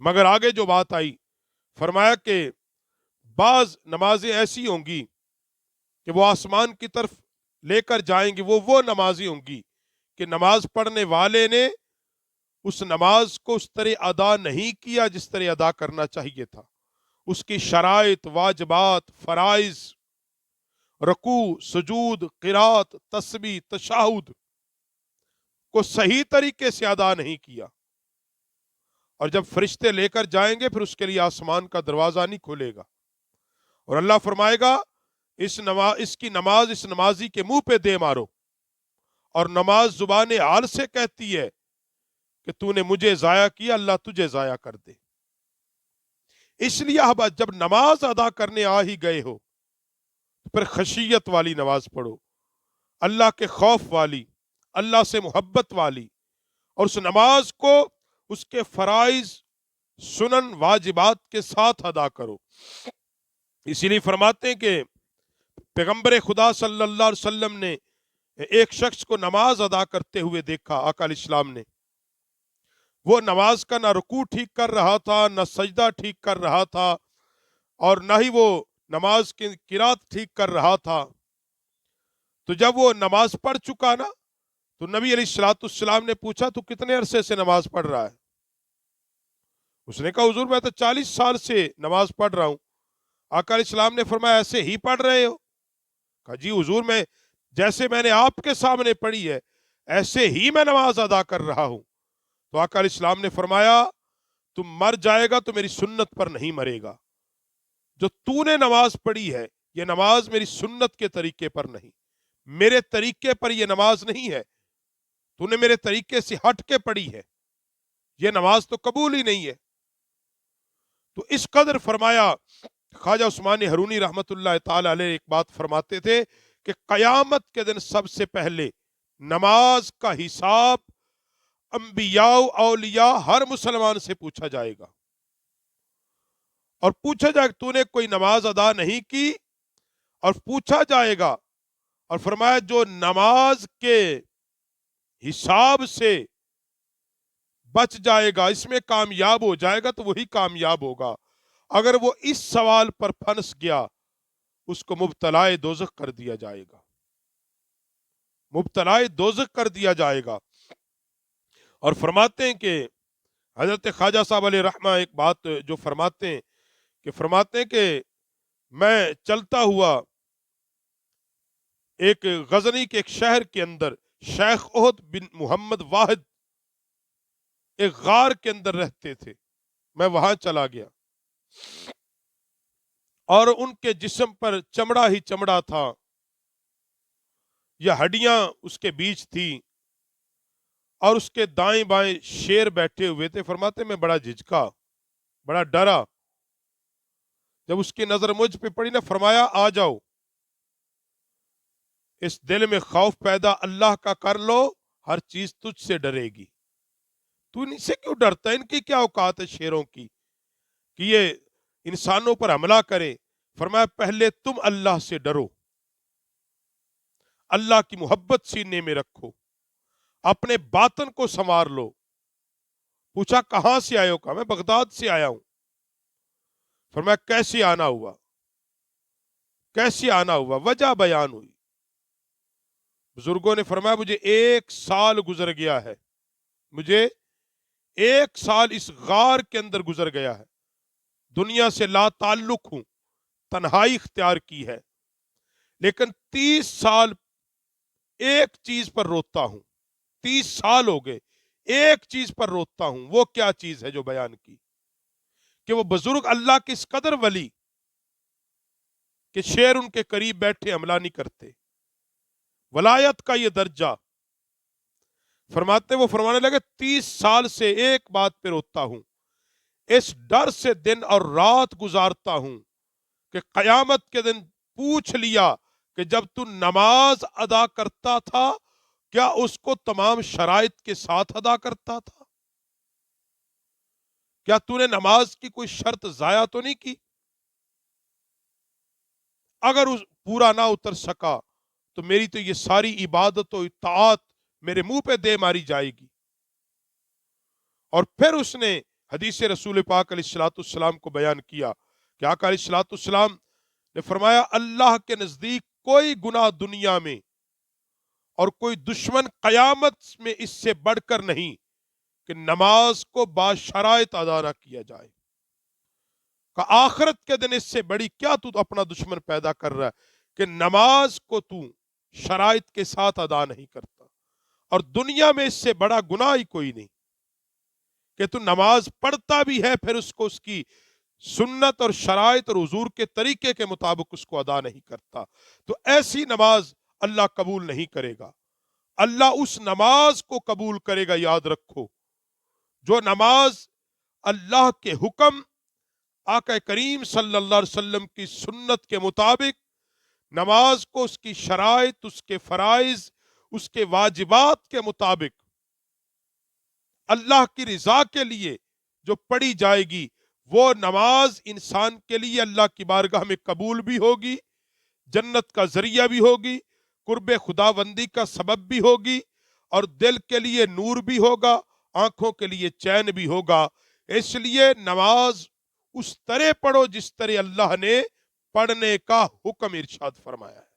مگر آگے جو بات آئی، فرمایا کہ بعض نمازیں ایسی ہوں گی کہ وہ آسمان کی طرف لے کر جائیں گی، وہ نمازیں ہوں گی کہ نماز پڑھنے والے نے اس نماز کو اس طرح ادا نہیں کیا جس طرح ادا کرنا چاہیے تھا، اس کی شرائط، واجبات، فرائض، رکوع، سجود، قرات، تسبیح، تشہد کو صحیح طریقے سے ادا نہیں کیا، اور جب فرشتے لے کر جائیں گے پھر اس کے لیے آسمان کا دروازہ نہیں کھلے گا، اور اللہ فرمائے گا اس کی نماز اس نمازی کے منہ پہ دے مارو، اور نماز زبان حال سے کہتی ہے کہ تو نے مجھے ضائع کیا، اللہ تجھے ضائع کر دے۔ اس لیے اب جب نماز ادا کرنے آ ہی گئے ہو پھر خشیت والی نماز پڑھو، اللہ کے خوف والی، اللہ سے محبت والی، اور اس نماز کو اس کے فرائض، سنن، واجبات کے ساتھ ادا کرو۔ اسی لیے فرماتے ہیں کہ پیغمبر خدا صلی اللہ علیہ وسلم نے ایک شخص کو نماز ادا کرتے ہوئے دیکھا، آقا علیہ السلام نے، وہ نماز کا نہ رکوع ٹھیک کر رہا تھا، نہ سجدہ ٹھیک کر رہا تھا، اور نہ ہی وہ نماز کی قرات ٹھیک کر رہا تھا۔ تو جب وہ نماز پڑھ چکا نا، تو نبی علیہ الصلوۃ والسلام نے پوچھا تو کتنے عرصے سے نماز پڑھ رہا ہے؟ اس نے کہا حضور میں تو 40 سال سے نماز پڑھ رہا ہوں۔ آقا علیہ السلام نے فرمایا ایسے ہی پڑھ رہے ہو؟ کہا جی حضور جیسے میں نے آپ کے سامنے پڑھی ہے ایسے ہی میں نماز ادا کر رہا ہوں۔ تو آقا علیہ السلام نے فرمایا تم مر جائے گا تو میری سنت پر نہیں مرے گا، جو تو نے نماز پڑھی ہے یہ نماز میری سنت کے طریقے پر نہیں، میرے طریقے پر یہ نماز نہیں ہے، تو نے میرے طریقے سے ہٹ کے پڑھی ہے، یہ نماز تو قبول ہی نہیں ہے۔ تو اس قدر فرمایا، خواجہ عثمان ہرونی رحمت اللہ تعالی علیہ ایک بات فرماتے تھے کہ قیامت کے دن سب سے پہلے نماز کا حساب انبیاء و اولیاء ہر مسلمان سے پوچھا جائے گا، اور پوچھا جائے گا تو نے کوئی نماز ادا نہیں کی، اور پوچھا جائے گا، اور فرمایا جو نماز کے حساب سے بچ جائے گا، اس میں کامیاب ہو جائے گا تو وہی کامیاب ہوگا، اگر وہ اس سوال پر پھنس گیا اس کو مبتلا دوزخ کر دیا جائے گا، مبتلا دوزخ کر دیا جائے گا۔ اور فرماتے ہیں کہ حضرت خواجہ صاحب علیہ رحمہ ایک بات جو فرماتے ہیں کہ میں چلتا ہوا ایک غزنی کے ایک شہر کے اندر شیخ احد بن محمد واحد ایک غار کے اندر رہتے تھے، میں وہاں چلا گیا اور ان کے جسم پر چمڑا ہی چمڑا تھا، یہ ہڈیاں اس کے بیچ تھی، اور اس کے دائیں بائیں شیر بیٹھے ہوئے تھے۔ فرماتے میں بڑا جھجکا، بڑا ڈرا، جب اس کی نظر مجھ پہ پڑی نا، فرمایا آ جاؤ، اس دل میں خوف پیدا اللہ کا کر لو، ہر چیز تجھ سے ڈرے گی۔ تو ان سے کیوں ڈرتا ہے؟ ان کی کیا اوقات ہے شیروں کی کہ یہ انسانوں پر حملہ کرے؟ فرمایا پہلے تم اللہ سے ڈرو، اللہ کی محبت سینے میں رکھو، اپنے باطن کو سنوار لو۔ پوچھا کہاں سے آئے ہو؟ کہا میں بغداد سے آیا ہوں۔ فرمایا کیسے آنا ہوا؟ کیسے آنا ہوا؟ وجہ بیان ہوئی۔ بزرگوں نے فرمایا مجھے 1 سال گزر گیا ہے، مجھے 1 سال اس غار کے اندر گزر گیا ہے، دنیا سے لا تعلق ہوں، تنہائی اختیار کی ہے، لیکن 30 سال ایک چیز پر روتا ہوں، 30 سال ہو گئے ایک چیز پر روتا ہوں۔ وہ کیا چیز ہے جو بیان کی کہ وہ بزرگ اللہ کے اس قدر ولی کہ شیر ان کے قریب بیٹھے حملہ نہیں کرتے، ولایت کا یہ درجہ۔ وہ فرمانے لگے 30 سال سے ایک بات پہ روتا ہوں، اس ڈر سے دن اور رات گزارتا ہوں کہ قیامت کے دن پوچھ لیا کہ جب تو نماز ادا کرتا تھا کیا اس کو تمام شرائط کے ساتھ ادا کرتا تھا؟ کیا تو نے نماز کی کوئی شرط ضائع تو نہیں کی؟ اگر اس پورا نہ اتر سکا تو میری تو یہ ساری عبادت و اطاعت میرے منہ پہ دے ماری جائے گی۔ اور پھر اس نے حدیث رسول پاک علیہ السلام کو بیان کیا کہ آقا علیہ السلام نے فرمایا اللہ کے نزدیک کوئی گناہ دنیا میں اور کوئی دشمن قیامت میں اس سے بڑھ کر نہیں کہ نماز کو باشرائط ادا نہ کیا جائے. کہ آخرت کے دن اس سے بڑی کیا تو اپنا دشمن پیدا کر رہا ہے کہ نماز کو تو شرائط کے ساتھ ادا نہیں کرتا. اور دنیا میں اس سے بڑا گناہ ہی کوئی نہیں کہ تو نماز پڑھتا بھی ہے پھر اس کو اس کی سنت اور شرائط اور حضور کے طریقے کے مطابق اس کو ادا نہیں کرتا. تو ایسی نماز اللہ قبول نہیں کرے گا. اللہ اس نماز کو قبول کرے گا، یاد رکھو، جو نماز اللہ کے حکم، آقا کریم صلی اللہ علیہ وسلم کی سنت کے مطابق نماز کو اس کی شرائط، اس کے فرائض، اس کے واجبات کے مطابق اللہ کی رضا کے لیے جو پڑھی جائے گی، وہ نماز انسان کے لیے اللہ کی بارگاہ میں قبول بھی ہوگی، جنت کا ذریعہ بھی ہوگی، قرب خداوندی کا سبب بھی ہوگی، اور دل کے لیے نور بھی ہوگا، آنکھوں کے لیے چین بھی ہوگا. اس لیے نماز اس طرح پڑھو جس طرح اللہ نے پڑھنے کا حکم ارشاد فرمایا ہے.